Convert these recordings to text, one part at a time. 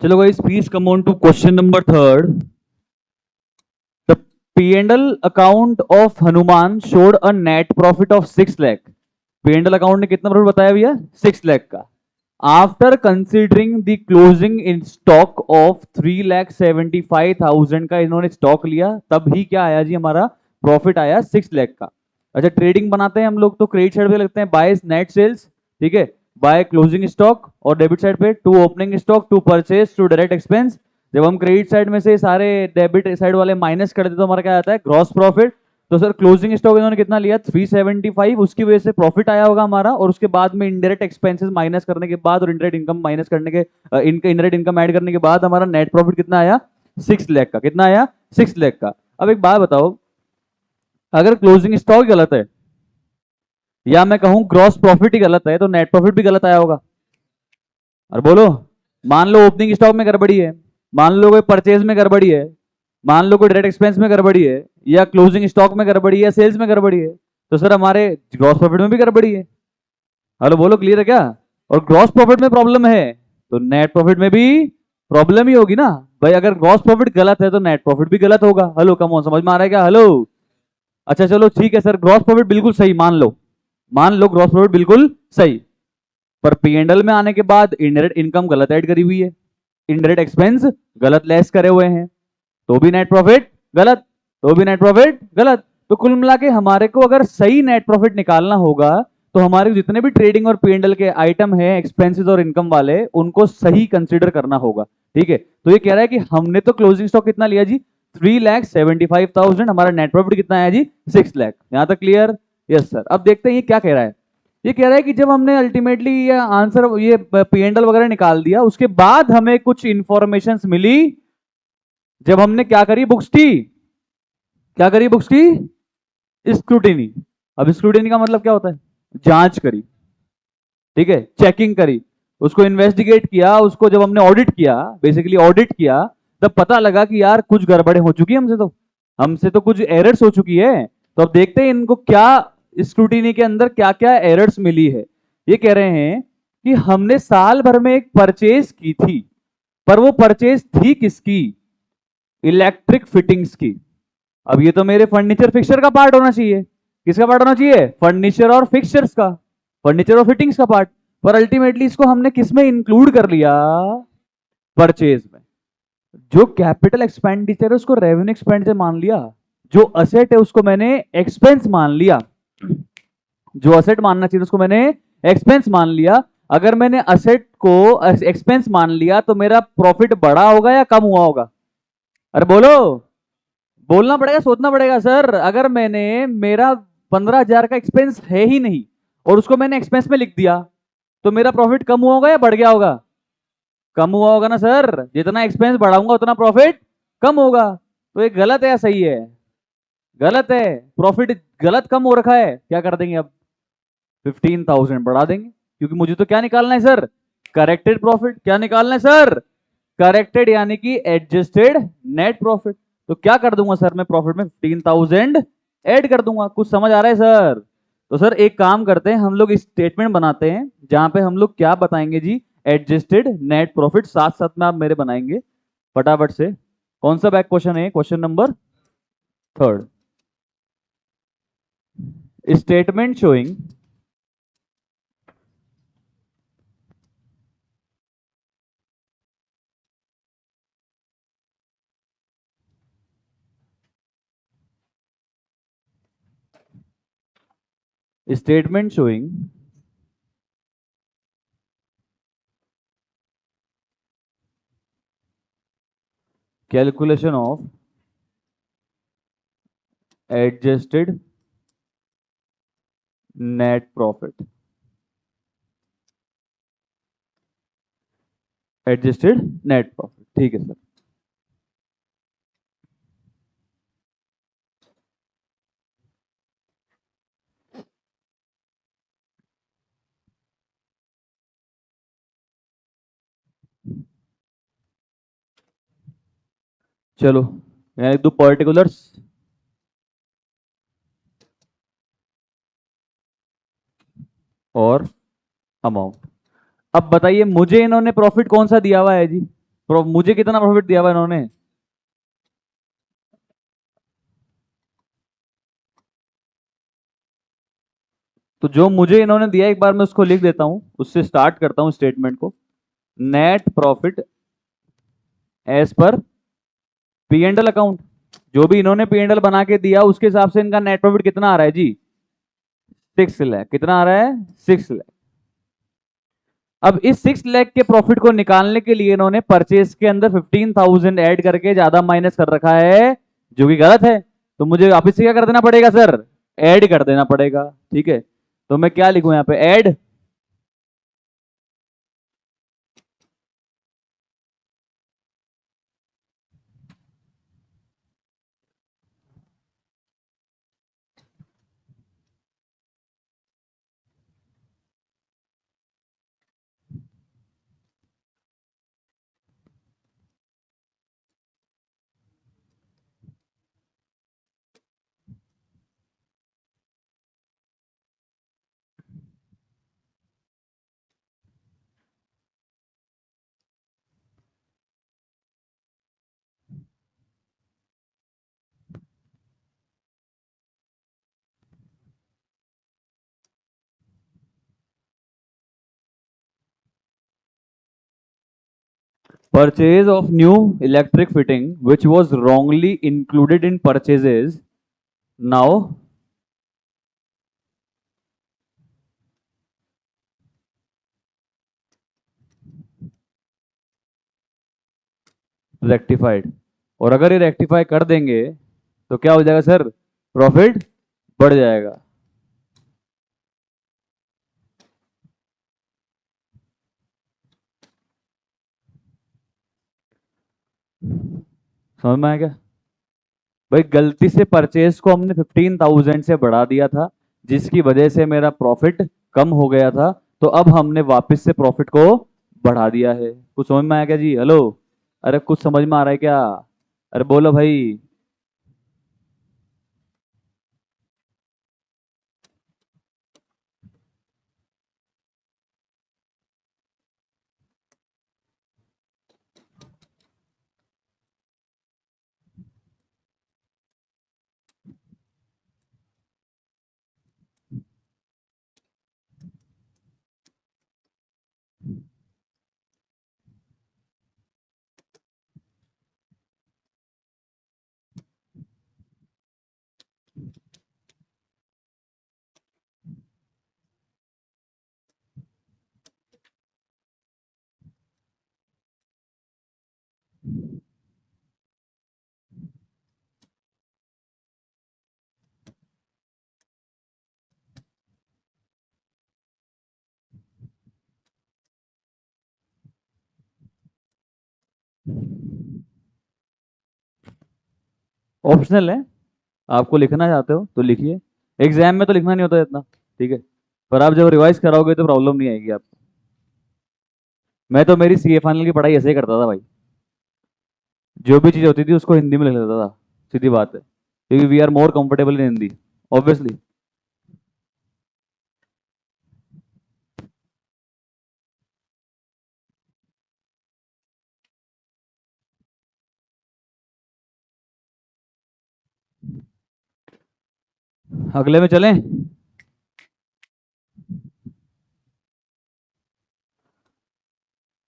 चलो guys, please come on to question number third. The P&L account of Hanuman showed a net profit of 6 lakh. P&L account ने कितना profit बताया भैया? 6 lakh का. After considering the closing in stock of 3,75,000 का इन्होंने stock लिया, तब ही क्या आया जी हमारा प्रॉफिट आया 6 लाख का. अच्छा, ट्रेडिंग बनाते हैं हम लोग तो क्रेडिट साइड पे लगते हैं बाय नेट सेल्स, ठीक है, बाय क्लोजिंग स्टॉक, और डेबिट साइड पे to opening stock, to purchase, to direct expense. जब हम क्रेडिट साइड में से सारे डेबिट साइड वाले माइनस कर देते तो हमारा क्या आता है? Gross profit. तो सर क्लोजिंग स्टॉक इन्होंने कितना लिया? 375, उसकी वजह से प्रॉफिट आया होगा हमारा, और उसके बाद में इनडायरेक्ट एक्सपेंसेस माइनस करने के बाद और इनडायरेक्ट इनकम माइनस करने के इनडायरेक्ट इनकम ऐड करने के बाद हमारा नेट प्रॉफिट कितना आया? 6 लाख का. कितना आया? 6 लाख का. अब एक बात बताओ, अगर क्लोजिंग स्टॉक गलत है या मैं कहूं ग्रॉस प्रॉफिट ही गलत है, तो नेट प्रॉफिट भी गलत आया होगा. और बोलो, मान लो ओपनिंग स्टॉक में गड़बड़ी है, मान लो कोई परचेज में गड़बड़ी है, मान लो कोई डायरेक्ट एक्सपेंस में गड़बड़ी है, या क्लोजिंग स्टॉक में गड़बड़ी है, या सेल्स में गड़बड़ी है, तो सर हमारे ग्रॉस प्रॉफिट में भी गड़बड़ी है. हेलो बोलो, क्लियर है क्या? और ग्रॉस प्रॉफिट में प्रॉब्लम है तो नेट प्रॉफिट में भी प्रॉब्लम ही होगी ना भाई. अगर ग्रॉस प्रॉफिट गलत है तो नेट प्रॉफिट भी गलत होगा. हेलो कम ऑन, समझ में आ रहा है क्या? हेलो. अच्छा चलो ठीक है सर, ग्रॉस प्रॉफिट बिल्कुल सही मान लो ग्रॉस प्रॉफिट बिल्कुल सही, पर पी&एल में आने के बाद इनडायरेक्ट इनकम गलत ऐड करी हुई है, इनडायरेक्ट एक्सपेंस गलत लेस करे हुए हैं, तो भी नेट प्रॉफिट गलत, तो भी नेट प्रॉफिट गलत. तो कुल मिला के हमारे को अगर सही नेट प्रॉफिट निकालना होगा तो हमारे जितने भी ट्रेडिंग और पी&एल के आइटम है, एक्सपेंसेस और इनकम वाले, उनको सही कंसीडर करना होगा. ठीक है, तो ये कह रहा है कि हमने तो क्लोजिंग स्टॉक कितना लिया जी? 3,75,000. हमारा नेट प्रॉफिट कितना आया जी? 6 लाख. यहां तक क्लियर? Yes sir. अब देखते हैं ये क्या कह रहा है. ये कह रहा है कि जब हमने अल्टीमेटली ये आंसर, ये पी&एल वगैरह निकाल दिया, उसके बाद हमें कुछ इंफॉर्मेशन मिली. जब हमने क्या करी? बुक्स की क्या करी? बुक्स की स्क्रूटिनी. अब स्क्रूटिनी का मतलब क्या होता है? जांच करी, ठीक है, चेकिंग करी, उसको इन्वेस्टिगेट किया, उसको जब हमने ऑडिट किया, बेसिकली ऑडिट किया, तब पता लगा कि यार कुछ गड़बड़े हो चुकी है हमसे तो कुछ एरर्स हो चुकी है. तो अब देखते हैं इनको क्या स्क्रूटिनी के अंदर क्या क्या एरर्स मिली है. ये कह रहे हैं कि हमने साल भर में एक परचेज की थी, पर वो परचेज थी किसकी? इलेक्ट्रिक फिटिंग्स की. अब ये तो मेरे फर्नीचर फिक्सचर का पार्ट होना चाहिए. किसका पार्ट होना चाहिए? फर्नीचर और फिक्सचर्स का, फर्नीचर और फिटिंग्स का पार्ट. पर अल्टीमेटली इसको हमने किसमें इंक्लूड कर लिया? परचेज में. जो कैपिटल एक्सपेंडिचर है उसको रेवेन्यू एक्सपेंडिचर मान लिया, जो असेट है उसको मैंने एक्सपेंस मान लिया, जो असेट मानना चाहिए उसको मैंने एक्सपेंस मान लिया. अगर मैंने असेट को एक्सपेंस मान लिया तो मेरा प्रॉफिट बढ़ा होगा या कम हुआ होगा? अरे बोलो, बोलना पड़ेगा, सोचना पड़ेगा. सर अगर मैंने, मेरा 15,000 का एक्सपेंस है ही नहीं और उसको मैंने एक्सपेंस में लिख दिया, तो मेरा प्रॉफिट कम हुआ होगा या बढ़ गया होगा? कम हुआ होगा ना सर. जितना एक्सपेंस बढ़ाऊंगा उतना प्रॉफिट कम होगा. तो ये गलत है या सही है? गलत है. प्रॉफिट गलत कम हो रखा है, क्या कर देंगे अब? 15,000 बढ़ा देंगे, क्योंकि मुझे तो क्या निकालना है सर? Corrected profit. क्या निकालना है सर? करेक्टेड, यानी कि एडजस्टेड नेट प्रॉफिट. तो क्या कर दूंगा सर मैं? प्रॉफिट में 15,000 ऐड कर दूंगा. कुछ समझ आ रहा है सर? तो सर एक काम करते हैं, हम लोग स्टेटमेंट बनाते हैं जहां पे हम लोग क्या बताएंगे जी? Adjusted net profit. साथ साथ में आप मेरे बनाएंगे फटाफट से. कौन सा बैक क्वेश्चन है? Question number third. Statement showing statement showing calculation of adjusted net profit. Adjusted net profit, ठीक है सर. चलो यहाँ लिख दो पर्टिकुलर्स और अमाउंट. अब बताइए मुझे इन्होंने प्रॉफिट कौन सा दिया हुआ है जी? मुझे कितना प्रॉफिट दिया हुआ इन्होंने? तो जो मुझे इन्होंने दिया एक बार मैं उसको लिख देता हूं, उससे स्टार्ट करता हूं स्टेटमेंट को। नेट प्रॉफिट एज पर पी एंड एल अकाउंट, जो भी इन्होंने पी एंड एल बना के दिया उसके हिसाब से इनका नेट प्रॉफिट कितना आ रहा है जी? 6 लाख। कितना आ रहा है? 6 लाख। अब इस 6 लाख के प्रॉफिट को निकालने के लिए इन्होंने परचेज के अंदर 15,000 ऐड करके ज्यादा माइनस कर रखा है, जो कि गलत है। तो मुझे वापिस से क्या कर देना पड़ेगा सर? ऐड कर देना पड़ेगा। ठीक है, तो मैं क्या लिखूं यहाँ पे? Add purchase of new electric fitting which was wrongly included in purchases now rectified. और अगर ये रेक्टिफाई कर देंगे तो क्या हो जाएगा सर? प्रॉफिट बढ़ जाएगा। समझ में आया क्या? भाई गलती से परचेज को हमने 15,000 से बढ़ा दिया था, जिसकी वजह से मेरा प्रॉफिट कम हो गया था। तो अब हमने वापस से प्रॉफिट को बढ़ा दिया है। कुछ समझ में आया क्या जी? हेलो, अरे कुछ समझ में आ रहा है क्या? अरे बोलो भाई। ऑप्शनल है, आपको लिखना चाहते हो तो लिखिए। एग्जाम में तो लिखना नहीं होता इतना, ठीक है, पर आप जब रिवाइज कराओगे तो प्रॉब्लम नहीं आएगी आपको। मैं तो मेरी सीए फाइनल की पढ़ाई ऐसे ही करता था भाई। जो भी चीज़ होती थी उसको हिंदी में लिख लेता था, सीधी बात है, क्योंकि we are more comfortable in Hindi, obviously. अगले में चलें।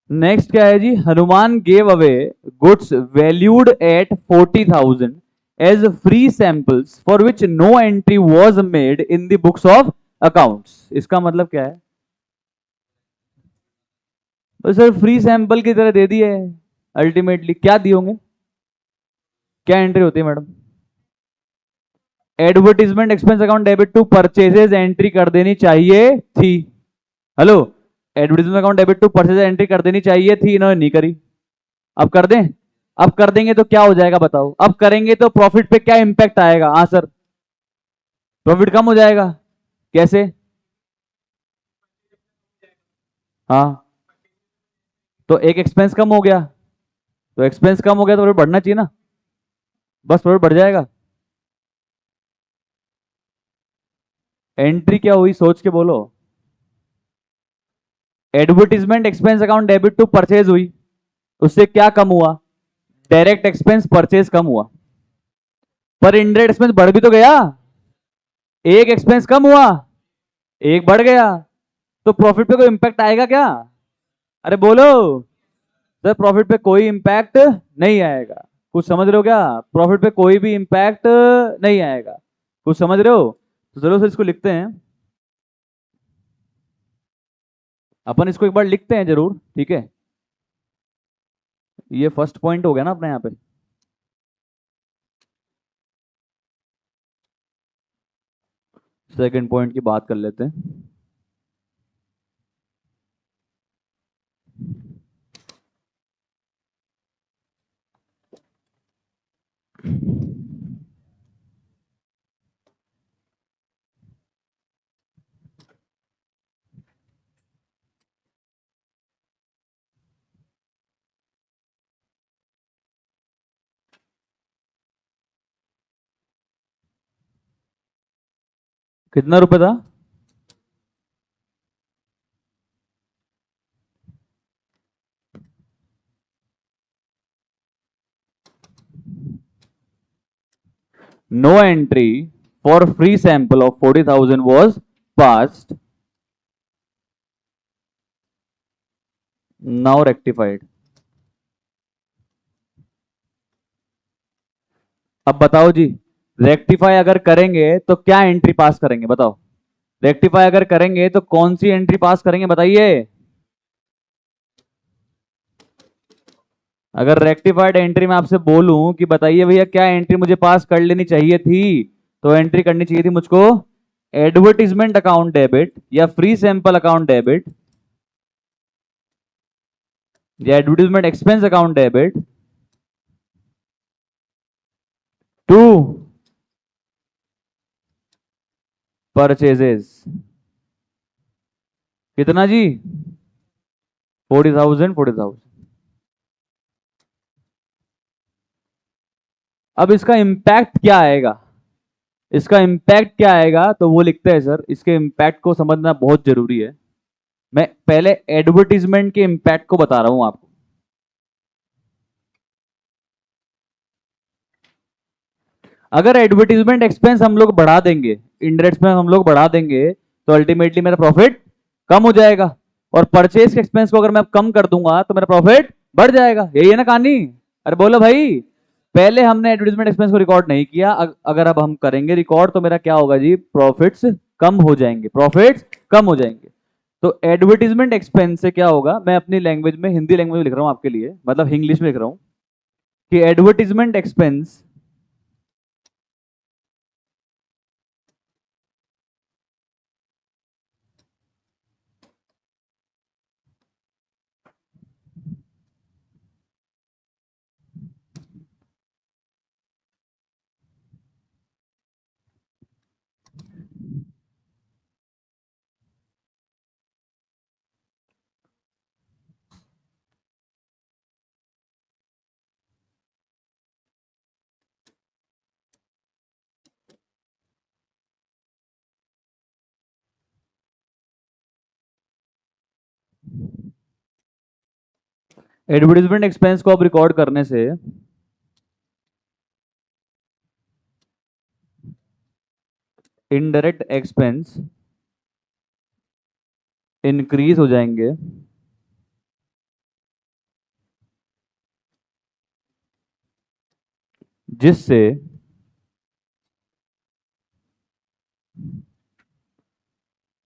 नेक्स्ट क्या है जी? Hanuman gave away goods valued at 40,000 as free samples for which no entry was made in the books of accounts. इसका मतलब क्या है? तो सर फ्री सैंपल की तरह दे दिए, अल्टीमेटली क्या दिए होंगे? क्या एंट्री होती है madam? Advertisement expense account debit to purchases entry कर देनी चाहिए थी। Hello, advertisement account debit to purchase entry कर देनी चाहिए थी, इन्होंने नहीं करी। अब कर दें? अब कर देंगे तो क्या हो जाएगा बताओ? अब करेंगे तो प्रॉफिट पे क्या इंपैक्ट आएगा? हाँ सर, प्रॉफिट कम हो जाएगा। कैसे? हाँ, तो एक एक्सपेंस कम हो गया, तो एक्सपेंस कम हो गया तो प्रॉफिट बढ़ना चाहिए ना, बस प्रॉफिट बढ़ जाएगा। एंट्री क्या हुई सोच के बोलो? Advertisement expense account debit to purchase हुई, उससे क्या कम हुआ? डायरेक्ट एक्सपेंस परचेज कम हुआ, पर इनडायरेक्ट एक्सपेंस बढ़ भी तो गया। एक एक्सपेंस कम हुआ, एक बढ़ गया, तो प्रॉफिट पे कोई इंपैक्ट आएगा क्या? अरे बोलो सर, प्रॉफिट पे कोई इंपैक्ट नहीं आएगा। कुछ समझ रहे हो क्या? प्रॉफिट पे कोई भी इंपैक्ट नहीं आएगा। कुछ समझ रहे हो? तो चलो सर इसको लिखते हैं, अपन इसको एक बार लिखते हैं जरूर, ठीक है। ये फर्स्ट पॉइंट हो गया ना अपने यहाँ पे। सेकंड पॉइंट की बात कर लेते हैं। कितना रुपए था? No entry for free sample of 40,000 was passed, now rectified। अब बताओ जी, रेक्टिफाई अगर करेंगे तो क्या एंट्री पास करेंगे बताओ? रेक्टिफाई अगर करेंगे तो कौन सी एंट्री पास करेंगे बताइए? अगर रेक्टिफाइड एंट्री में आपसे बोलूं कि बताइए भैया क्या एंट्री मुझे पास कर लेनी चाहिए थी, तो एंट्री करनी चाहिए थी मुझको एडवर्टीजमेंट अकाउंट डेबिट या फ्री सैंपल अकाउंट डेबिट या advertisement expense account debit to purchases. कितना जी? 40,000 40,000। अब इसका इंपैक्ट क्या आएगा? इसका इंपैक्ट क्या आएगा तो वो लिखते हैं सर, इसके इंपैक्ट को समझना बहुत जरूरी है। मैं पहले एडवर्टीजमेंट के इंपैक्ट को बता रहा हूं आपको। अगर एडवर्टीजमेंट एक्सपेंस हम लोग बढ़ा देंगे, इंडायरेक्ट में हम लोग बढ़ा देंगे, तो अल्टीमेटली मेरा प्रॉफिट कम हो जाएगा। और परचेज के एक्सपेंस को अगर मैं कम कर दूंगा तो मेरा प्रॉफिट बढ़ जाएगा। यही है ना कहानी? अरे बोलो भाई। पहले हमने एडवर्टीजमेंट एक्सपेंस को रिकॉर्ड नहीं किया, अगर अब हम करेंगे रिकॉर्ड तो मेरा क्या होगा जी? प्रॉफिट्स कम हो जाएंगे, प्रॉफिट्स कम हो जाएंगे। तो एडवर्टीजमेंट एक्सपेंस से क्या होगा, मैं अपनी लैंग्वेज में, हिंदी लैंग्वेज में लिख रहा हूं आपके लिए, मतलब इंग्लिश में लिख रहा हूं कि एडवर्टीजमेंट एक्सपेंस एडवर्टीजमेंट एक्सपेंस को अब रिकॉर्ड करने से इनडायरेक्ट एक्सपेंस इंक्रीज हो जाएंगे, जिससे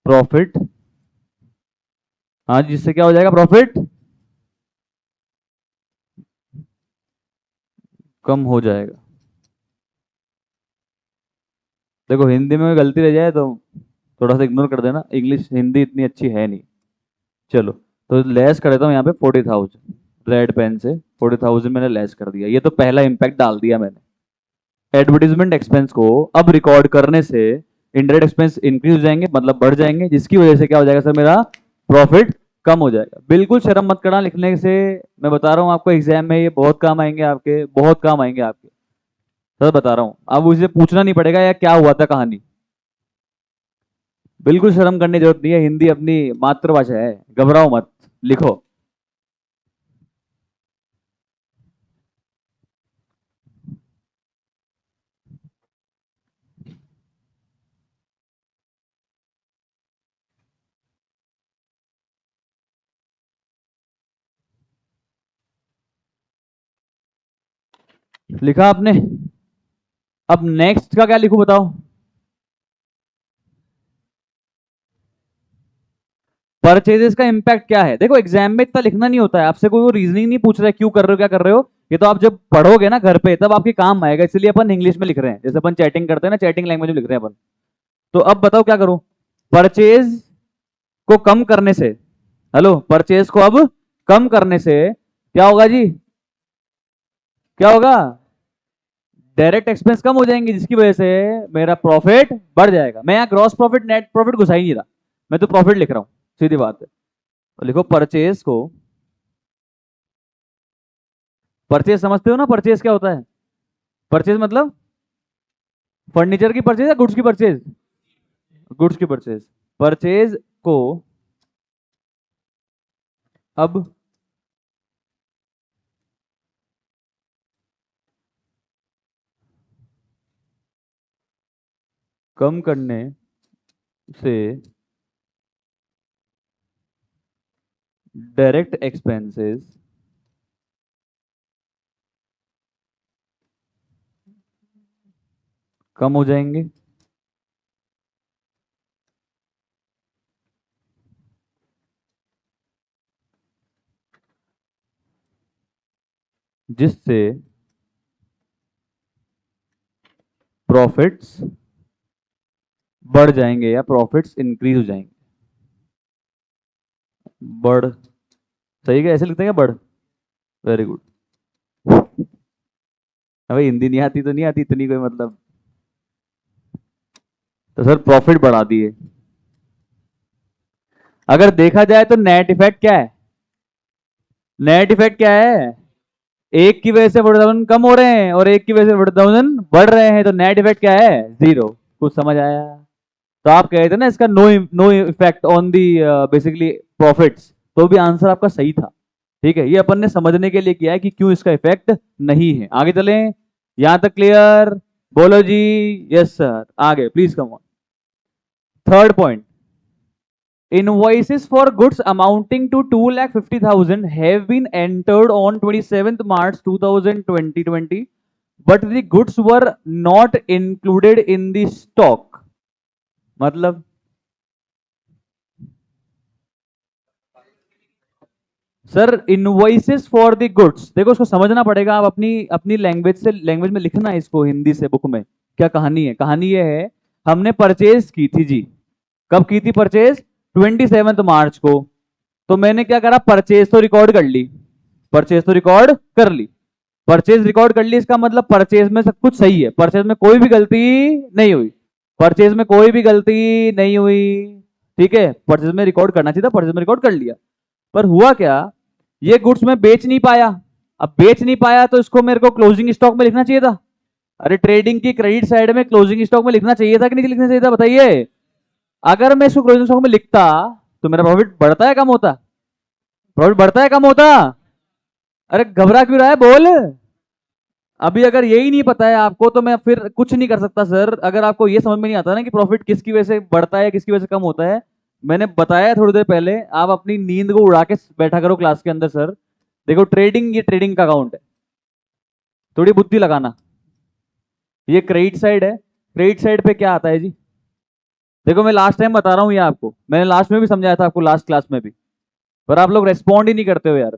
प्रॉफिट, हाँ जिससे क्या हो जाएगा? प्रॉफिट कम हो जाएगा। देखो हिंदी में गलती रह जाए तो थोड़ा सा इग्नोर कर देना, इंग्लिश हिंदी इतनी अच्छी है नहीं। चलो, तो लेस कर देता हूँ यहाँ पे 40,000, रेड पेन से 40,000 मैंने लेस कर दिया। ये तो पहला इंपैक्ट डाल दिया मैंने। एडवर्टीजमेंट एक्सपेंस को अब रिकॉर्ड करने से इंडायरेक्ट एक्सपेंस इंक्रीज हो जाएंगे, मतलब बढ़ जाएंगे, जिसकी वजह से क्या हो जाएगा सर? मेरा प्रॉफिट कम हो जाएगा। बिल्कुल शर्म मत करना लिखने से, मैं बता रहा हूँ आपको, एग्जाम में ये बहुत काम आएंगे आपके, बहुत काम आएंगे आपके। सर बता रहा हूँ, अब उसे पूछना नहीं पड़ेगा या क्या हुआ था कहानी। बिल्कुल शर्म करने की जरूरत नहीं है, हिंदी अपनी मातृभाषा है, घबराओ मत, लिखो। लिखा आपने? अब नेक्स्ट का क्या लिखूं बताओ? परचेजेस का इंपैक्ट क्या है? देखो एग्जाम में इतना लिखना नहीं होता है, आपसे कोई वो रीजनिंग नहीं पूछ रहा है क्यों कर रहे हो क्या कर रहे हो, ये तो आप जब पढ़ोगे ना घर पे तब आपके काम आएगा, इसलिए अपन इंग्लिश में लिख रहे हैं, जैसे अपन चैटिंग करते हैं ना, चैटिंग लैंग्वेज में लिख रहे हैं अपन। तो अब बताओ क्या करूं? परचेज को कम करने से, हेलो, परचेज को अब कम करने से क्या होगा जी? क्या होगा? डायरेक्ट एक्सपेंस कम हो जाएंगे, जिसकी वजह से मेरा प्रॉफिट बढ़ जाएगा। मैं यहाँ ग्रॉस प्रॉफिट नेट प्रॉफिट घुसा ही नहीं रहा, मैं तो प्रॉफिट लिख रहा हूँ, सीधी बात है। तो लिखो परचेज को, परचेज समझते हो ना परचेज क्या होता है? परचेज मतलब फर्नीचर की परचेज या गुड्स की परचेज? गुड्स की परचेज। परचेज को अब कम करने से डायरेक्ट एक्सपेंसेस कम हो जाएंगे, जिससे प्रॉफिट्स बढ़ जाएंगे या प्रॉफिट्स इंक्रीज हो जाएंगे। बढ़, सही है, ऐसे लिखते हैं क्या? बढ़, वेरी गुड। अबे हिंदी नहीं आती तो नहीं आती इतनी कोई मतलब। तो सर प्रॉफिट बढ़ा दिए। अगर देखा जाए तो नेट इफेक्ट क्या है? नेट इफेक्ट क्या है? एक की वजह से वोडाफोन कम हो रहे हैं और एक की वजह से वोडाफोन बढ़ रहे हैं, तो नेट इफेक्ट क्या है? जीरो। कुछ समझ आया? तो आप कह रहे थे ना इसका no no effect on the basically profits, तो भी आंसर आपका सही था। ठीक है, ये अपन ने समझने के लिए किया है कि क्यों इसका इफेक्ट नहीं है। आगे चलें, यहां तक क्लियर? बोलो जी। यस सर, आगे please come on. Third point, invoices for goods amounting to 2,50,000 have been entered on 27th March 2020, but the goods were not included in the stock। मतलब sir invoices for the goods, देखो उसको समझना पड़ेगा, आप अपनी अपनी language से, language में लिखना है इसको हिंदी से बुक में। क्या कहानी है? कहानी ये है, हमने परचेज की थी जी। कब की थी परचेज? 27 मार्च को। तो मैंने क्या करा, परचेज तो रिकॉर्ड कर ली, परचेज तो रिकॉर्ड कर ली, परचेज रिकॉर्ड कर ली, इसका मतलब परचेज में सब कुछ सही है, परचेज में कोई भी गलती नहीं हुई, परचेज में कोई भी गलती नहीं हुई। ठीक है, परचेज में रिकॉर्ड करना चाहिए था, परचेज में रिकॉर्ड कर लिया। पर हुआ क्या, ये गुड्स मैं बेच नहीं पाया। अब बेच नहीं पाया तो इसको मेरे को क्लोजिंग स्टॉक में लिखना चाहिए था। अरे ट्रेडिंग की क्रेडिट साइड में क्लोजिंग स्टॉक में लिखना चाहिए था कि नहीं लिखना चाहिए था, बताइए? अगर मैं इसको क्लोजिंग स्टॉक में लिखता तो मेरा प्रॉफिट बढ़ता है कम होता? प्रॉफिट बढ़ता है कम होता? अरे घबरा क्यों रहा है, बोल। अभी अगर यही नहीं पता है आपको तो मैं फिर कुछ नहीं कर सकता सर। अगर आपको ये समझ में नहीं आता ना कि प्रॉफिट किसकी वजह से बढ़ता है किसकी वजह से कम होता है, मैंने बताया थोड़ी देर पहले, आप अपनी नींद को उड़ा के बैठा करो क्लास के अंदर। सर देखो ट्रेडिंग, ये ट्रेडिंग का अकाउंट है, थोड़ी बुद्धि लगाना। ये क्रेडिट साइड है, क्रेडिट साइड पे क्या आता है जी? देखो मैं लास्ट टाइम बता रहा हूँ ये आपको, मैंने लास्ट में भी समझाया था आपको, लास्ट क्लास में भी, पर आप लोग रेस्पॉन्ड ही नहीं करते हो यार।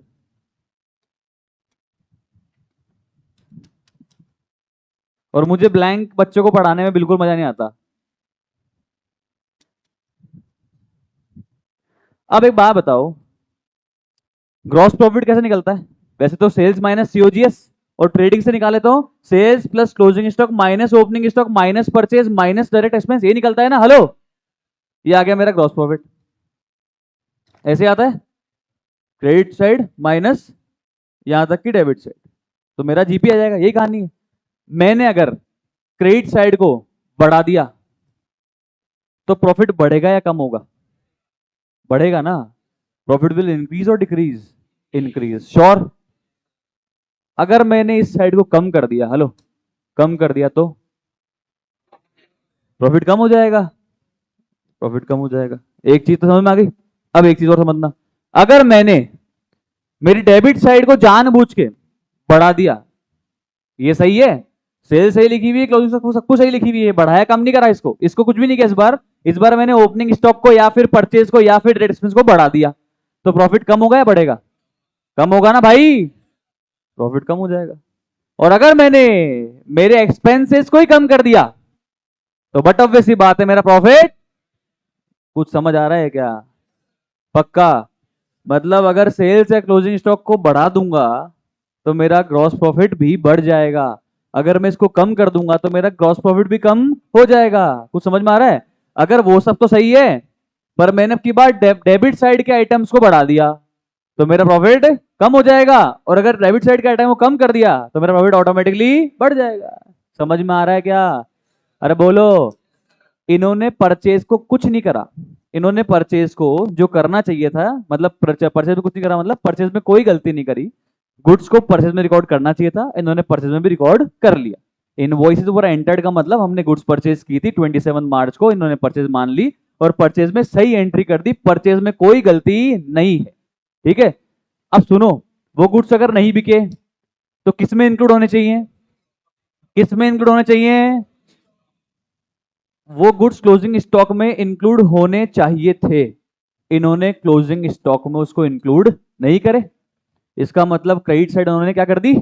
और मुझे ब्लैंक बच्चों को पढ़ाने में बिल्कुल मजा नहीं आता। अब एक बात बताओ, ग्रॉस प्रॉफिट कैसे निकलता है? वैसे तो सेल्स माइनस सीओजीएस, और ट्रेडिंग से निकाले तो sales plus closing stock minus opening stock minus purchase minus direct expense, ये निकलता है ना। हेलो, ये आ गया मेरा ग्रॉस प्रॉफिट। ऐसे आता है, क्रेडिट साइड माइनस यहां तक की डेबिट साइड, तो मेरा जीपी आ जाएगा। यही कहानी है। मैंने अगर क्रेडिट साइड को बढ़ा दिया तो प्रॉफिट बढ़ेगा या कम होगा? बढ़ेगा ना। प्रॉफिट विल इंक्रीज और डिक्रीज? Increase, sure. अगर मैंने इस साइड को कम कर दिया, हेलो, कम कर दिया तो प्रॉफिट कम हो जाएगा, प्रॉफिट कम हो जाएगा। एक चीज तो समझ में आ गई। अब एक चीज और समझना, अगर मैंने मेरी डेबिट साइड को जानबूझ के बढ़ा दिया ये सही है, सेल सही लिखी हुई है, क्लोजिंग स्टॉक सब कुछ सही लिखी हुई है, बढ़ाया कम नहीं करा इसको, इसको कुछ भी नहीं किया इस बार मैंने ओपनिंग स्टॉक को या फिर परचेज को या फिर ट्रेड एक्सपेंस को बढ़ा दिया, तो प्रॉफिट कम होगा या बढ़ेगा? कम होगा ना भाई, प्रॉफिट कम हो जाएगा। और अगर मैंने मेरे एक्सपेंसेस को ही कम कर दिया तो बट ऑब्वियस सी बात है मेरा प्रॉफिट, कुछ समझ आ रहा है क्या? पक्का? मतलब अगर सेल्स या क्लोजिंग स्टॉक को बढ़ा दूंगा तो मेरा ग्रॉस प्रॉफिट भी बढ़ जाएगा, अगर मैं इसको कम कर दूंगा तो मेरा ग्रॉस प्रॉफिट भी कम हो जाएगा। कुछ समझ में आ रहा है? अगर वो सब तो सही है, पर मैंने अब की बार डेबिट साइड के आइटम्स को बढ़ा दिया तो मेरा प्रॉफिट कम हो जाएगा, और अगर डेबिट साइड के आइटम को कम कर दिया तो मेरा प्रॉफिट ऑटोमेटिकली बढ़ जाएगा। समझ में आ रहा है क्या? अरे बोलो। इन्होंने परचेज को कुछ नहीं करा, इन्होंने परचेज को जो करना चाहिए था, मतलब परचेज में कुछ नहीं करा, मतलब परचेज में कोई गलती नहीं करी, गुड्स को परचेज में रिकॉर्ड करना चाहिए था, इन्होंने परचेज में भी रिकॉर्ड कर लिया। इनवॉइसेस ऊपर एंटर्ड का मतलब हमने गुड्स परचेज की थी 27 मार्च को, इन्होंने परचेज मान ली और परचेज में सही एंट्री कर दी, परचेज में कोई गलती नहीं है। ठीक है, अब सुनो, वो गुड्स अगर नहीं बिके तो किस में इंक्लूड होने चाहिए? किस में इंक्लूड होने चाहिए? वो गुड्स क्लोजिंग स्टॉक में इंक्लूड होने चाहिए थे, इन्होंने क्लोजिंग स्टॉक में उसको इंक्लूड नहीं करे, इसका मतलब क्रेडिट साइड उन्होंने क्या कर दी?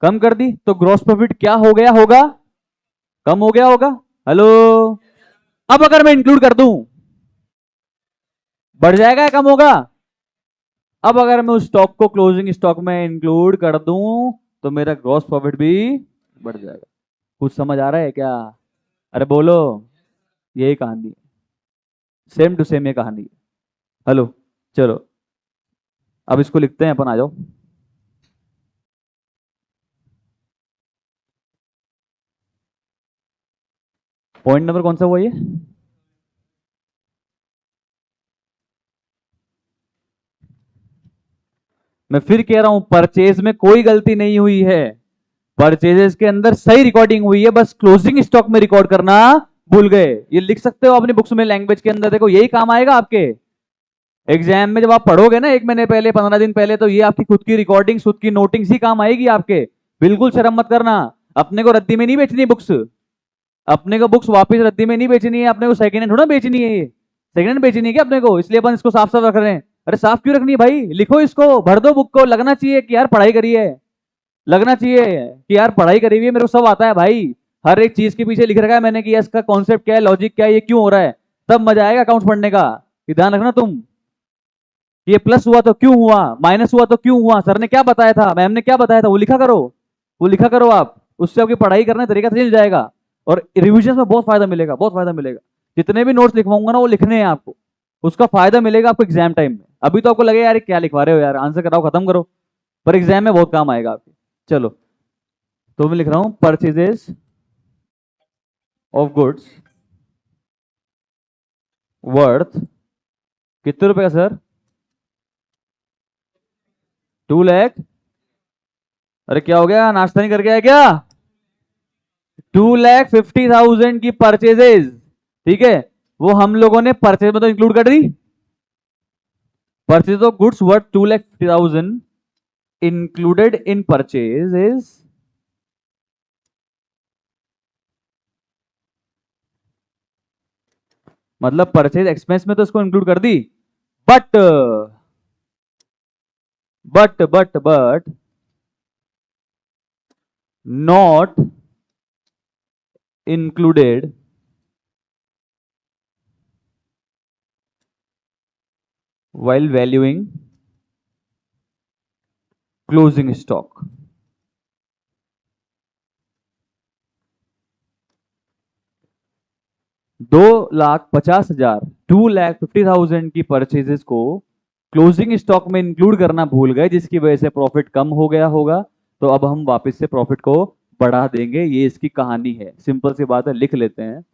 कम कर दी, तो ग्रॉस प्रॉफिट क्या हो गया होगा? कम हो गया होगा। हेलो? अब अगर मैं इंक्लूड कर दूं, बढ़ जाएगा या कम होगा? अब अगर मैं उस स्टॉक को क्लोजिंग स्टॉक में इंक्लूड कर दूं तो मेरा ग्रॉस प्रॉफिट भी बढ़ जाएगा। कुछ समझ आ रहा है क्या? अरे बोलो। यही कहानी है, सेम टू सेम ये कहानी है। हेलो? चलो, अब इसको लिखते हैं अपन, आ जाओ। पॉइंट नंबर कौन सा हुआ ये? मैं फिर कह रहा हूं, परचेज में कोई गलती नहीं हुई है, परचेजेस के अंदर सही रिकॉर्डिंग हुई है, बस क्लोजिंग स्टॉक में रिकॉर्ड करना भूल गए। ये लिख सकते हो अपनी बुक्स में, लैंग्वेज के अंदर देखो, यही काम आएगा आपके एग्जाम में, जब आप पढ़ोगे ना 1 महीने पहले 15 दिन पहले, तो ये आपकी खुद की रिकॉर्डिंग खुद की नोटिंग ही काम आएगी आपके। बिल्कुल शर्म मत करना। अपने को रद्दी में नहीं बेचनी बुक्स, अपने को बुक्स वापस रद्दी में नहीं बेचनी है, अपने को सेकंड हैंड थोड़ा बेचनी है, ये सेकंड हैंड बेचनी है क्या अपने को? इसलिए अपन इसको साफ साफ रख रहे हैं। अरे साफ क्यों रखनी है भाई, लिखो इसको, भर दो बुक को, लगना चाहिए कि यार पढ़ाई करी है, लगना चाहिए कि यार पढ़ाई करी हुई है, मेरे को सब आता है भाई, हर एक चीज के पीछे लिख रखा है मैंने कि इसका कॉन्सेप्ट क्या है, लॉजिक क्या है, ये क्यों हो रहा है, तब मजा आएगा अकाउंट्स पढ़ने का। ये ध्यान रखना तुम, ये प्लस हुआ तो क्यों हुआ, माइनस हुआ तो क्यों हुआ, सर ने क्या बताया था, मैम ने क्या बताया था, वो लिखा करो, वो लिखा करो आप, उससे आपकी पढ़ाई करने का तरीका चल जाएगा, और रिविजन में बहुत फायदा मिलेगा, बहुत फायदा मिलेगा। जितने भी नोट्स लिखवाऊंगा ना वो लिखने हैं आपको, उसका फायदा मिलेगा आपको एग्जाम टाइम में। अभी तो आपको लगे यार क्या लिखवा रहे हो यार, आंसर कराओ खत्म करो, पर एग्जाम में बहुत काम आएगा आपके। चलो, तो मैं लिख रहा हूं परचेजेस ऑफ गुड्स वर्थ कितने रुपए का सर? 2 लाख? अरे क्या हो गया, नाश्ता नहीं करके आया क्या? 2,50,000 की परचेजेज, ठीक है, वो हम लोगों ने परचेज में तो इंक्लूड कर दी, purchase of goods worth 2,50,000 included in purchases, मतलब परचेज एक्सपेंस में तो इसको इंक्लूड कर दी, but but not included while valuing closing stock. 2,50,000, 2,50,000 की परचेजेस को क्लोजिंग स्टॉक में इंक्लूड करना भूल गए, जिसकी वजह से प्रॉफिट कम हो गया होगा, तो अब हम वापस से प्रॉफिट को बढ़ा देंगे, ये इसकी कहानी है, सिंपल सी बात है, लिख लेते हैं।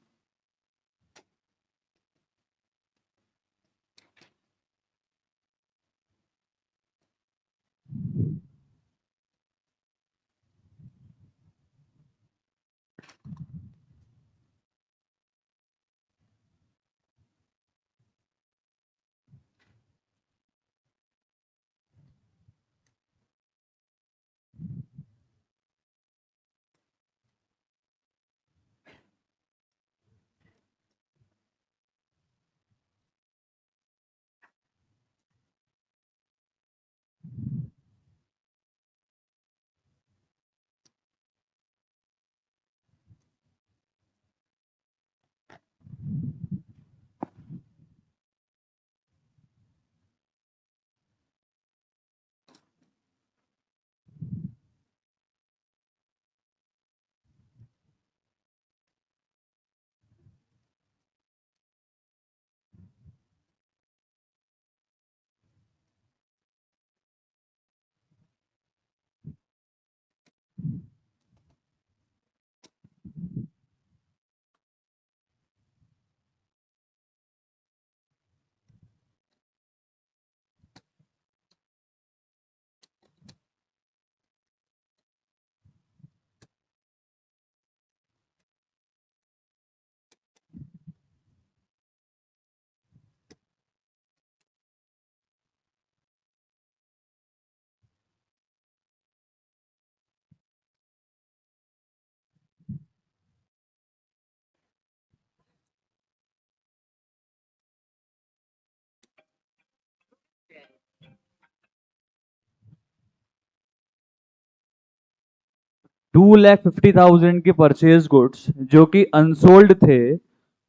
2,50,000 के परचेज गुड्स जो कि अनसोल्ड थे,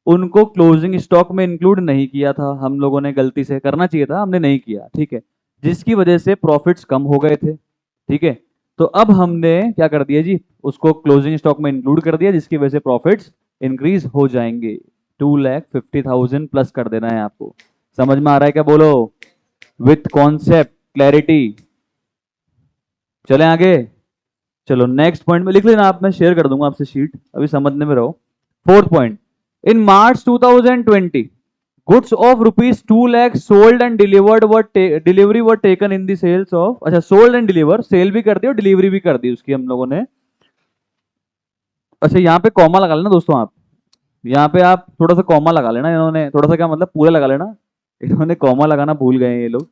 उनको क्लोजिंग स्टॉक में इंक्लूड नहीं किया था हम लोगों ने, गलती से करना चाहिए था, हमने नहीं किया, ठीक है, जिसकी वजह से प्रॉफिट्स कम हो गए थे, ठीक है। तो अब हमने क्या कर दिया जी, उसको क्लोजिंग स्टॉक में इंक्लूड कर दिया, जिसकी वजह से प्रॉफिट्स इंक्रीज हो जाएंगे। 2,50,000 प्लस कर देना है आपको। समझ में आ रहा है क्या, बोलो विथ कॉन्सेप्ट क्लैरिटी। चलें आगे। चलो नेक्स्ट पॉइंट में लिख लेना आप, मैं शेयर कर दूंगा आपसे शीट, अभी समझने में रहो। Fourth point, in March 2020 goods of rupees 2 lakh sold and delivered delivery were taken in the sales of, अच्छा सोल्ड एंड डिलीवर, सेल भी कर दी और डिलीवरी भी कर दी उसकी हम लोगों ने। अच्छा यहाँ पे कॉमा लगा लेना दोस्तों आप, यहाँ पे आप थोड़ा सा कॉमा लगा लेना, इन्होंने थोड़ा सा क्या मतलब पूरा लगा लेना, इन्होंने कॉमा लगाना भूल गए हैं ये लोग।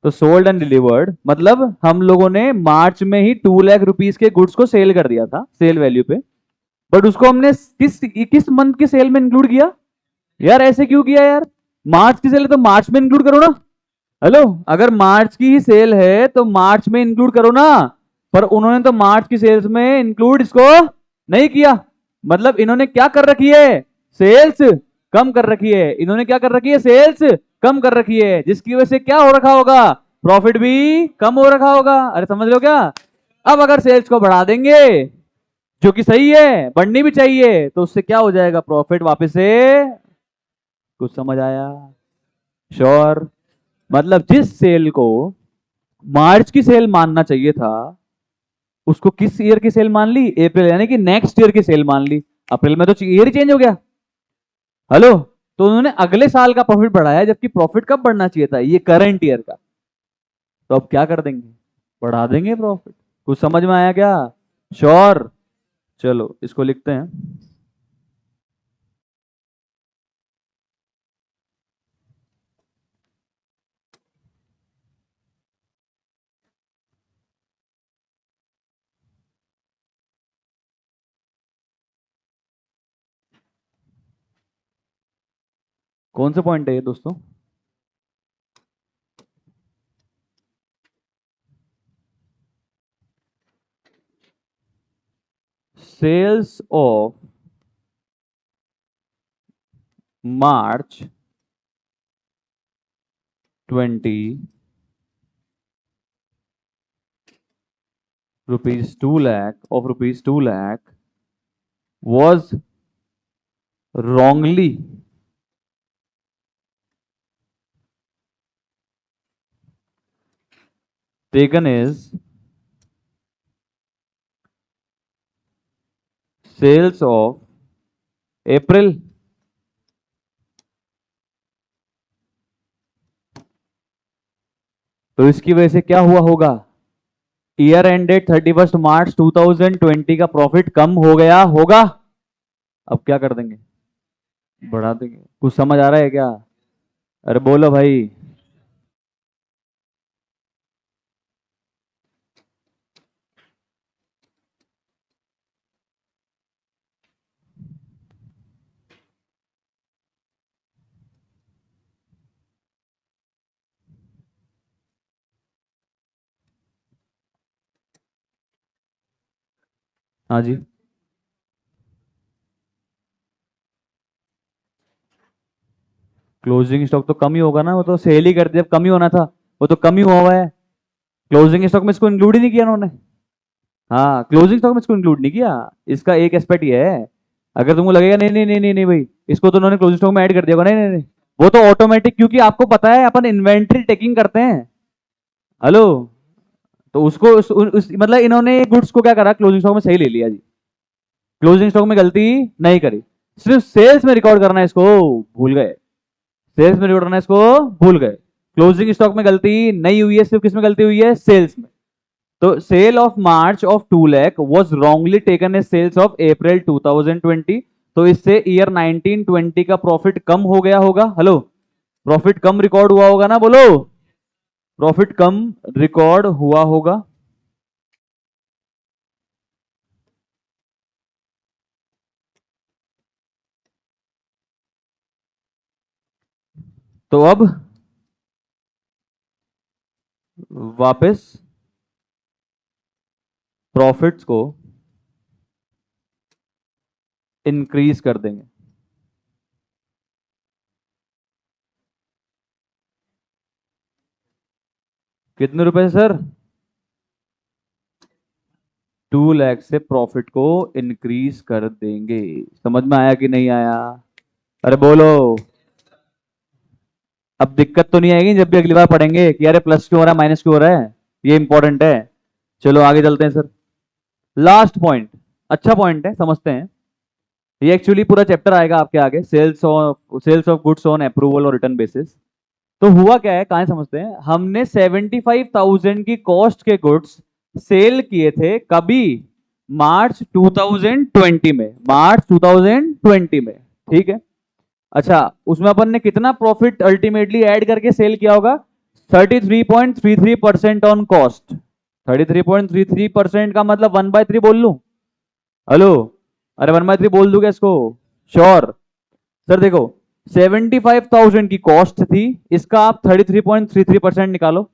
तो सोल्ड एंड डिलीवर्ड मतलब हम लोगों ने मार्च में ही 2 लाख रुपीज के गुड्स को सेल कर दिया था सेल वैल्यू पे, बट उसको हमने किस किस मंथ के सेल में इंक्लूड किया। यार ऐसे क्यों किया यार, मार्च की सेल है तो मार्च में इंक्लूड करो ना। हेलो, अगर मार्च की ही सेल है तो मार्च में इंक्लूड करो ना, पर उन्होंने तो मार्च की सेल्स में इंक्लूड इसको नहीं किया। मतलब इन्होंने क्या कर रखी है, सेल्स कम कर रखी है, इन्होंने क्या कर रखी है, सेल्स कम कर रखी है, जिसकी वजह से क्या हो रखा होगा, प्रॉफिट भी कम हो रखा होगा। अरे समझ लो क्या। अब अगर सेल्स को बढ़ा देंगे, जो कि सही है, बढ़नी भी चाहिए, तो उससे क्या हो जाएगा, प्रॉफिट वापस से। कुछ समझ आया, श्योर। मतलब जिस सेल को मार्च की सेल मानना चाहिए था, उसको किस ईयर की सेल मान ली, अप्रैल, यानी कि नेक्स्ट ईयर की सेल मान ली। अप्रैल में तो ईयर ही चेंज हो गया। हेलो, तो उन्होंने अगले साल का प्रॉफिट बढ़ाया, जबकि प्रॉफिट कब बढ़ना चाहिए था, ये करंट ईयर का। तो अब क्या कर देंगे, बढ़ा देंगे प्रॉफिट। कुछ समझ में आया क्या, श्योर। चलो इसको लिखते हैं। कौन सा पॉइंट है ये दोस्तों, sales of March 20 rupees 2 lakh of rupees 2 lakh was wrongly taken as sales of April। तो इसकी वजह से क्या हुआ होगा, ईयर एंडेड 31 मार्च 2020 का प्रॉफिट कम हो गया होगा। अब क्या कर देंगे, बढ़ा देंगे। कुछ समझ आ रहा है क्या, अरे बोलो भाई। हाँ जी, क्लोजिंग स्टॉक तो कम ही होगा ना, वो तो सेल ही कर दिया, जब कम ही होना था, वो तो कम ही हुआ हुआ है। क्लोजिंग स्टॉक में इसको इंक्लूड ही नहीं किया उन्होंने। हाँ, क्लोजिंग स्टॉक में इसको इंक्लूड नहीं किया। इसका एक एस्पेक्ट ये है, अगर तुमको लगेगा नहीं नहीं नहीं नहीं नहीं भाई, इसको तो उन्होंने क्लोजिंग स्टॉक में ऐड कर दिया होगा, नहीं नहीं नहीं, वो तो ऑटोमेटिक, क्योंकि आपको पता है अपन इन्वेंट्री टेकिंग करते हैं। हेलो, तो उसको मतलब इन्होंने गुड्स को क्या करा, क्लोजिंग स्टॉक में सही ले लिया जी, क्लोजिंग स्टॉक में गलती नहीं करी, सिर्फ सेल्स में रिकॉर्ड करना है इसको भूल गए, सेल्स में रिकॉर्ड करना है इसको भूल गए। क्लोजिंग स्टॉक में गलती नहीं हुई है, सिर्फ किस में गलती हुई है, सेल्स में। तो sale of March of 2 lakh was wrongly taken as sales of April 2020। तो इससे ईयर 1920 का प्रॉफिट कम हो गया होगा। हेलो, प्रॉफिट कम रिकॉर्ड हुआ होगा ना, बोलो, प्रॉफिट कम रिकॉर्ड हुआ होगा। तो अब वापस प्रॉफिट्स को इंक्रीज कर देंगे। कितने रुपए से सर? 2 लाख से प्रॉफिट को इंक्रीज कर देंगे। समझ में आया कि नहीं आया? अरे बोलो। अब दिक्कत तो नहीं आएगी जब भी अगली बार पढ़ेंगे कि अरे प्लस क्यों हो रहा है माइनस क्यों हो रहा है। ये इंपॉर्टेंट है। चलो आगे चलते हैं सर। लास्ट पॉइंट, अच्छा पॉइंट है, समझते हैं। ये एक्चुअली पूरा चैप्टर आएगा आपके आगे, sales of goods on approval और रिटर्न बेसिस। तो हुआ क्या है, कहां समझते हैं। हमने 75,000 की कॉस्ट के गुड्स सेल किए थे कभी? मार्च 2020 में, मार्च 2020 में, ठीक है। अच्छा, उसमें अपन ने कितना प्रॉफिट अल्टीमेटली ऐड करके सेल किया होगा? 33.33% ऑन कॉस्ट। 33.33% का मतलब 1/3 बोल लूं? हेलो, अरे 1/3 बोल दूं क्या इसको? Sure sir. देखो 75,000 की कॉस्ट थी, इसका आप 33.33% निकालो।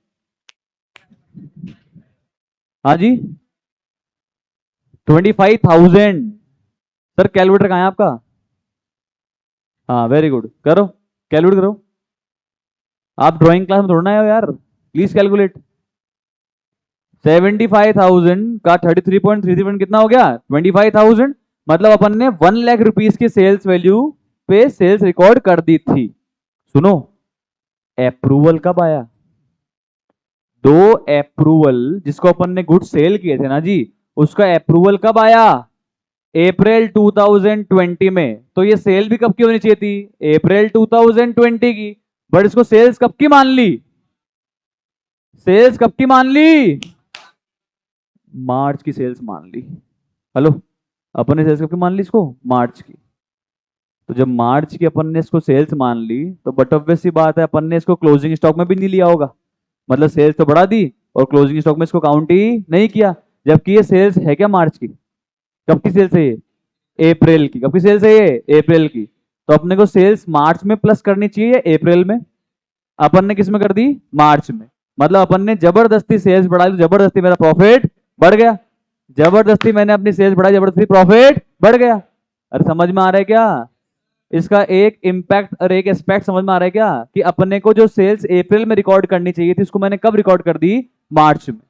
हाँ जी, 25,000। सर कैलकुलेटर कहाँ है आपका? हाँ वेरी गुड, करो कैलकुलेट करो। आप ड्राइंग क्लास में थोड़ा ना हो यार, प्लीज कैलकुलेट। 75,000 का 33.33 कितना हो गया? 25,000। मतलब अपन ने 1 लाख रुपीस की सेल्स वैल्यू पे सेल्स रिकॉर्ड कर दी थी। सुनो, अप्रूवल कब आया? दो अप्रूवल जिसको अपन ने गुड सेल किए थे ना जी, उसका अप्रूवल कब आया? अप्रैल 2020 में। तो ये सेल भी कब की होनी चाहिए थी? अप्रैल 2020 की। बट इसको सेल्स कब की मान ली? सेल्स कब की मान ली? मार्च की सेल्स मान ली। हेलो, अपन ने सेल्स कब की मान ली इसको? मार्च की। तो जब मार्च की अपन ने इसको सेल्स मान ली, तो बट ऑब्वियस सी बात है अपन ने इसको क्लोजिंग स्टॉक में भी नहीं लिया होगा। मतलब सेल्स तो बढ़ा दी और क्लोजिंग स्टॉक में इसको काउंट ही नहीं किया, जबकि ये सेल्स है क्या मार्च की? कब की सेल्स है ये? अप्रैल की। कब की सेल्स है ये? अप्रैल की। तो अपने को सेल्स मार्च में प्लस करनी चाहिए या अप्रैल में? अपन ने किस में कर दी? मार्च में। मतलब अपन ने जबरदस्ती सेल्स बढ़ा ली, जबरदस्ती मेरा प्रॉफिट बढ़ गया। जबरदस्ती मैंने अपनी सेल्स बढ़ाई, जबरदस्ती प्रॉफिट बढ़ गया। अरे समझ में आ रहा है क्या? इसका एक इम्पैक्ट और एक एस्पेक्ट समझ में आ रहा है क्या, कि अपने को जो सेल्स अप्रैल में रिकॉर्ड करनी चाहिए थी उसको मैंने कब रिकॉर्ड कर दी? मार्च में।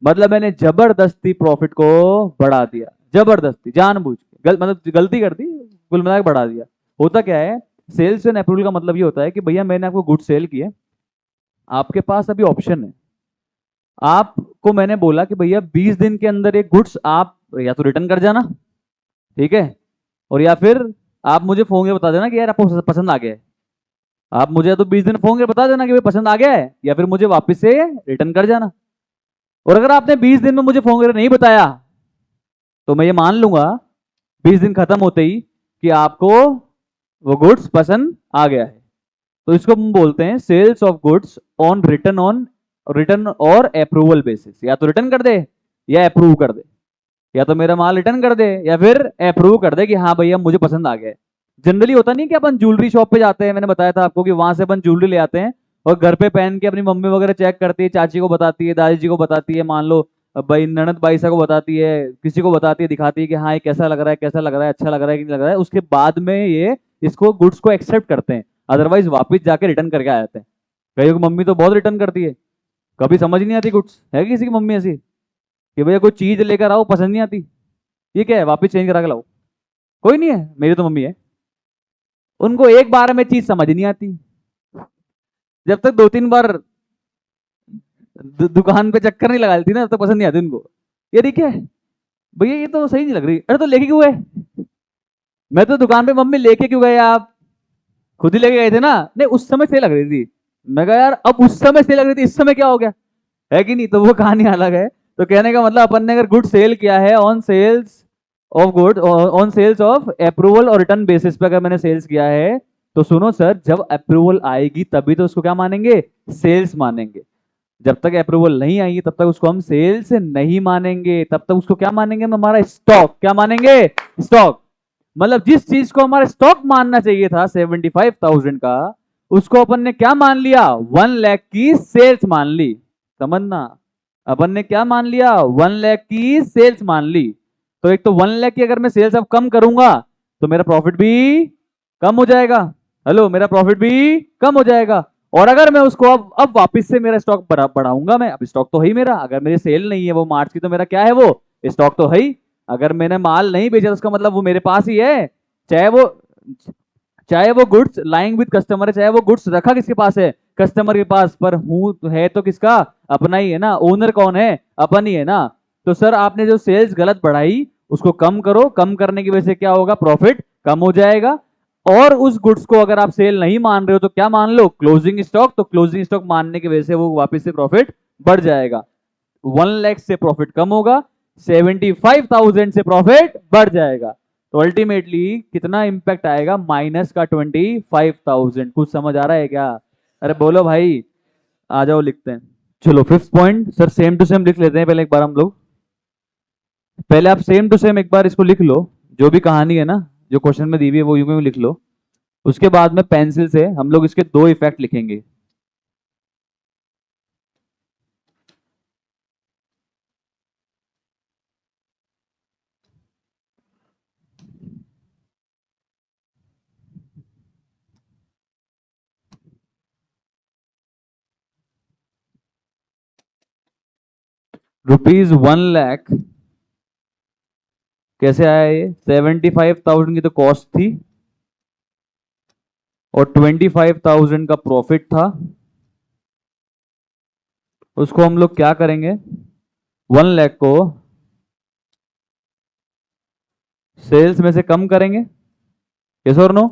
मतलब मैंने जबरदस्ती प्रॉफिट को बढ़ा दिया, जबरदस्ती जानबूझ के मतलब गलती कर दी, कुल मिला के बढ़ा दिया। होता क्या है, सेल्स एंड अप्रूवल का मतलब ये होता है कि भैया मैंने आपको गुड सेल किए, आपके पास अभी ऑप्शन है। आपको मैंने बोला कि भैया 20 दिन के अंदर एक गुड्स आप या तो रिटर्न कर जाना, ठीक है, और या फिर आप मुझे फोन करके बता देना कि यार आपको पसंद आ गया है। आप मुझे तो 20 दिन फोन करके बता देना कि भाई पसंद आ गया है, या फिर मुझे वापस से रिटर्न कर जाना। और अगर आपने 20 दिन में मुझे फोन करके नहीं बताया, तो मैं ये मान लूंगा 20 दिन खत्म होते ही कि आपको वो गुड्स पसंद आ गया है। तो इसको हम बोलते हैं sales of goods on return और अप्रूवल बेसिस। या तो रिटर्न कर दे या अप्रूव कर दे, या तो मेरा माल रिटर्न कर दे या फिर अप्रूव कर दे कि हाँ भैया मुझे पसंद आ गया है। जनरली होता नहीं कि अपन ज्वेलरी शॉप पे जाते हैं, मैंने बताया था आपको कि वहां से अपन ज्वेलरी ले आते हैं और घर पे पहन के अपनी मम्मी वगैरह चेक करती है, चाची को बताती है, दादी जी को बताती है, मान लो भाई ननद बाईसा को बताती है, किसी को बताती है, दिखाती है कि हाँ ये कैसा लग रहा है, कैसा लग रहा है, अच्छा लग रहा है कि नहीं लग रहा है। उसके बाद में ये इसको गुड्स को एक्सेप्ट करते हैं, अदरवाइज वापिस जाके रिटर्न करके आ जाते हैं। कई मम्मी तो बहुत रिटर्न करती है, कभी समझ नहीं आती गुड्स। है किसी की मम्मी ऐसी कि भैया कोई चीज लेकर आओ पसंद नहीं आती, ये क्या है वापिस चेंज करा के लाओ? कोई नहीं है, मेरी तो मम्मी है। उनको एक बार में चीज समझ नहीं आती, जब तक 2-3 बार दुकान पे चक्कर नहीं लगा लेती ना तब तक पसंद नहीं आती उनको। ये ठीक है भैया, ये तो सही नहीं लग रही। अरे तो लेके क्यों गए? मैं तो दुकान पे, मम्मी लेके क्यों गए आप? खुद ही लेके गए थे ना। नहीं उस समय सही लग रही थी। मैं कहा यार अब उस समय सही लग रही थी, इस समय क्या हो गया? है कि नहीं? तो वो कहानी अलग है। तो कहने का मतलब अपन ने अगर गुड सेल किया है on sales of good, on sales of approval और रिटर्न बेसिस पे अगर मैंने सेल्स किया है, तो सुनो सर, जब अप्रूवल आएगी तभी तो उसको क्या मानेंगे? सेल्स मानेंगे। जब तक अप्रूवल नहीं आएगी तब तक उसको हम सेल्स नहीं मानेंगे, तब तक उसको क्या मानेंगे? हम हमारा स्टॉक। क्या मानेंगे? स्टॉक। मतलब जिस चीज को हमारा स्टॉक मानना चाहिए था 75,000 का, उसको अपन ने क्या मान लिया? 1 लाख की सेल्स मान ली। समझना, अपन ने क्या मान लिया, 1 लाख की सेल्स मान ली। तो एक तो 1 लाख की अगर मैं सेल्स अब कम करूंगा तो मेरा प्रॉफिट भी कम हो जाएगा। हेलो, मेरा प्रॉफिट भी कम हो जाएगा। और अगर मैं उसको अब वापस से मेरा स्टॉक बढ़ाऊंगा, मैं अब स्टॉक तो है ही मेरा, अगर मेरी सेल नहीं है वो मार्च की, तो मेरा क्या है, वो स्टॉक तो है ही। अगर मैंने माल नहीं बेचा तो उसका मतलब वो मेरे पास ही है। चाहे वो चाहे वो गुड्स लाइंग विद कस्टमर है, चाहे वो गुड्स रखा किसके पास है, कस्टमर के पास, पर हूं है तो किसका, अपना ही है ना। ओनर कौन है, अपन ही है ना। तो सर आपने जो सेल्स गलत बढ़ाई उसको कम करो, कम करने की वजह से क्या होगा, प्रॉफिट कम हो जाएगा। और उस गुड्स को अगर आप सेल नहीं मान रहे हो तो क्या मान लो, क्लोजिंग स्टॉक। तो क्लोजिंग स्टॉक मानने की वजह से वो वापस से प्रॉफिट बढ़ जाएगा। 1 लाख से प्रॉफिट कम होगा, 75,000 से प्रॉफिट बढ़ जाएगा। तो अल्टीमेटली कितना इंपैक्ट आएगा, माइनस का 25,000। कुछ समझ आ रहा है क्या? अरे बोलो भाई, आ जाओ लिखते हैं। चलो fifth point sir, same to same लिख लेते हैं पहले एक बार हम लोग। पहले आप सेम टू सेम एक बार इसको लिख लो, जो भी कहानी है ना, जो क्वेश्चन में दी हुई है वो यूं ही लिख लो। उसके बाद में पेंसिल से हम लोग इसके दो इफेक्ट लिखेंगे। ₹1 लाख कैसे आया, ये 75,000 की तो कॉस्ट थी और 25,000 का प्रॉफिट था। उसको हम लोग क्या करेंगे, 1 लाख को सेल्स में से कम करेंगे। यस और नो,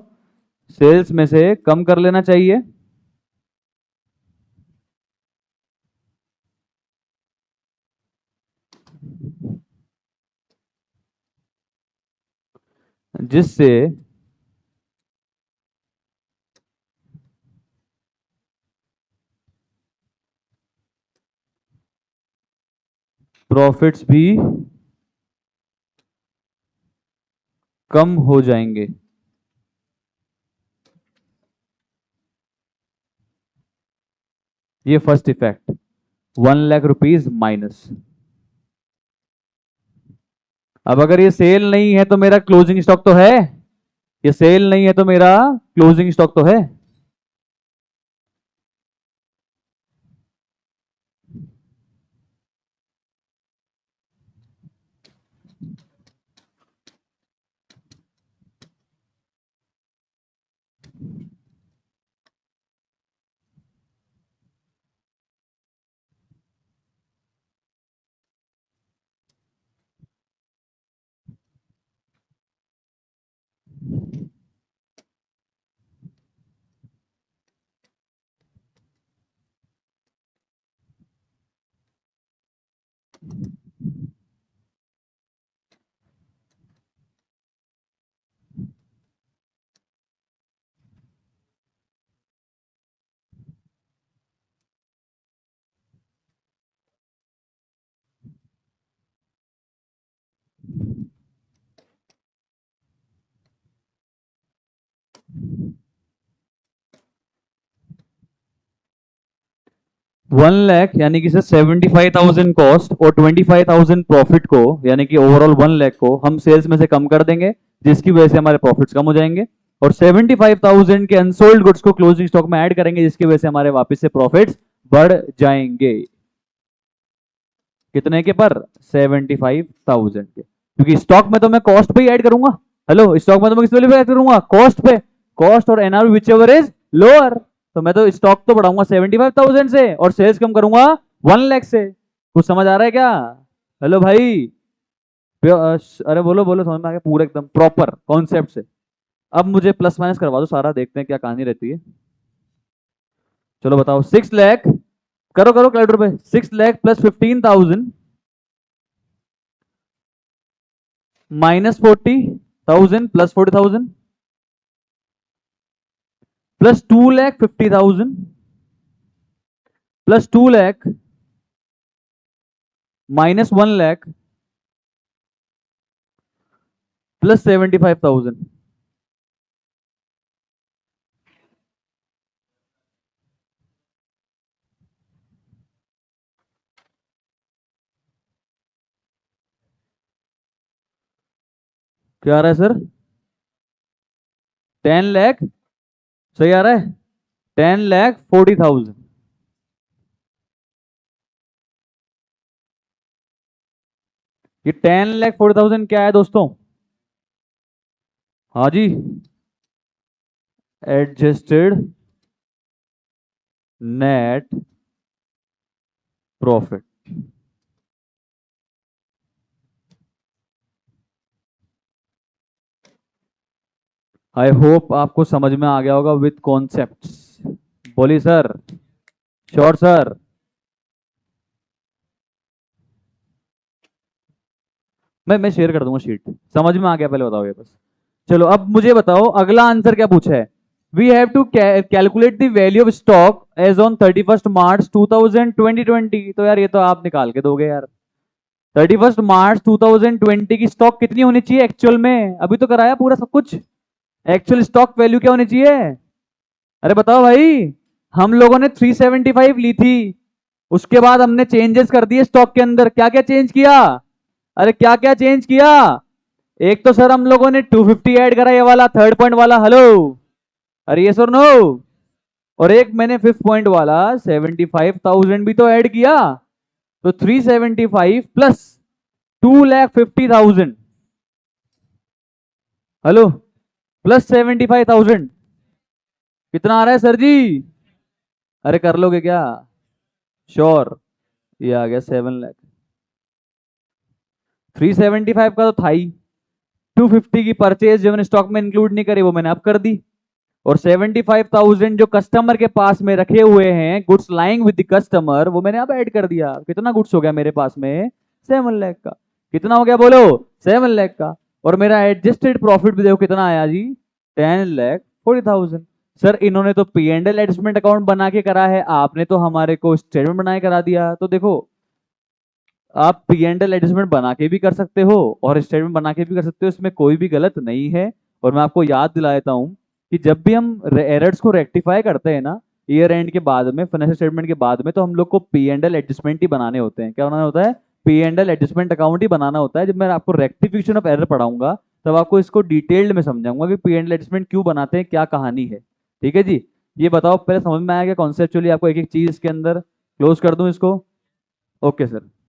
सेल्स में से कम कर लेना चाहिए। जिससे प्रॉफिट्स भी कम हो जाएंगे। ये first effect, 1 lakh rupees minus. अब अगर ये सेल नहीं है तो मेरा क्लोजिंग स्टॉक तो है, ये सेल नहीं है तो मेरा क्लोजिंग स्टॉक तो है। वन लैख यानी कि सर 75,000 कॉस्ट और 25,000 प्रॉफिट को, यानी कि ओवरऑल 1 लाख को हम सेल्स में से कम कर देंगे, जिसकी वजह से हमारे प्रॉफिट्स कम हो जाएंगे। और 75,000 के अनसोल्ड गुड्स को क्लोजिंग स्टॉक में ऐड करेंगे, जिसकी वजह से हमारे वापस से प्रॉफिट्स बढ़ जाएंगे। कितने के पर, 75,000 के, क्योंकि स्टॉक में तो मैं कॉस्ट पे ही ऐड करूंगा। हेलो, स्टॉक में तो मैं किस वैल्यू पे ऐड करूंगा, कॉस्ट पे। कॉस्ट और NR whichever is lower. तो मैं तो स्टॉक तो बढ़ाऊंगा 75,000 से और सेल्स कम करूंगा 1 लाख से। कुछ समझ आ रहा है क्या? हेलो भाई, अरे बोलो बोलो, समझ में आ गया पूरा एकदम प्रॉपर कॉन्सेप्ट से। अब मुझे प्लस माइनस करवा दो सारा, देखते हैं क्या कहानी रहती है। चलो बताओ, 6 लाख, करो करो कैलकुलेटर पे, 6 lakh plus 15,000 minus 40,000 plus 40,000 plus 2,50,000 plus 2 lakh minus 1 lakh plus 75,000। क्या आ रहा है सर? 10 लाख, सही आ रहा है? 10,40,000। ये 10,40,000 क्या है दोस्तों? हाँ जी, adjusted net profit. I hope आपको समझ में आ गया होगा विथ कॉन्सेप्ट्स। बोलिए सर। Sure sir. मैं शेयर कर दूंगा शीट। समझ में आ गया, पहले बताओ ये बस। चलो अब मुझे बताओ अगला आंसर क्या पूछा है। We have to calculate the value of stock as on 31 March 2020। तो यार ये तो आप निकाल के दोगे यार। 31 मार्च 2020 की स्टॉक कितनी होनी चाहिए एक्चुअल में? अभी तो कराया पूरा सब कुछ। एक्चुअल स्टॉक वैल्यू क्या होनी चाहिए? अरे बताओ भाई। हम लोगों ने 375 ली थी, उसके बाद हमने चेंजेस कर दिए स्टॉक के अंदर। क्या क्या चेंज किया? अरे क्या क्या चेंज किया? एक तो सर हम लोगों ने 250 ऐड करा, ये वाला थर्ड पॉइंट वाला। हेलो, अरे ये सर नो। और एक मैंने फिफ्थ पॉइंट वाला 75,000 भी तो ऐड किया। तो 375 प्लस 2,50,000, हेलो, प्लस 75,000, कितना आ रहा है सर जी? अरे कर लोगे क्या? श्योर। ये आ गया 7 लाख। 375 का तो था ही। 250 की परचेज जो मैंने स्टॉक में इंक्लूड नहीं करी वो मैंने अब कर दी। और 75,000 जो कस्टमर के पास में रखे हुए हैं, goods lying with the customer, वो मैंने अब ऐड कर दिया। कितना गुड्स हो गया मेरे पास में? 7 लाख का। कितना हो गया बोलो? 7 लाख का। और मेरा एडजस्टेड प्रॉफिट भी देखो कितना आया जी, 10,40,000। सर इन्होंने तो P and L adjustment account बना के करा है, आपने तो हमारे को स्टेटमेंट बना के करा दिया। तो देखो, आप पी एंड एल एडजस्टमेंट बना के भी कर सकते हो और स्टेटमेंट बना के भी कर सकते हो, इसमें कोई भी गलत नहीं है। और मैं आपको याद दिला देता हूँ कि जब भी हम एरर्स को रेक्टिफाई करते हैं ना, ईयर एंड के बाद में, फाइनेंशियल स्टेटमेंट के बाद में, तो हम लोग को पी एंड एल एडजस्टमेंट ही बनाने होते हैं। क्या बनाना होता है? P and L adjustment account ही बनाना होता है। जब मैं आपको रेक्टिफिकेशन ऑफ एरर पढ़ाऊंगा तब आपको इसको डिटेल्ड में समझाऊंगा कि पी एंड एल एडजस्टमेंट क्यों बनाते हैं, क्या कहानी है। ठीक है जी। ये बताओ पहले समझ में आया क्या कॉन्सेप्चुअली आपको एक एक चीज इसके अंदर? क्लोज कर दूं इसको? Okay sir.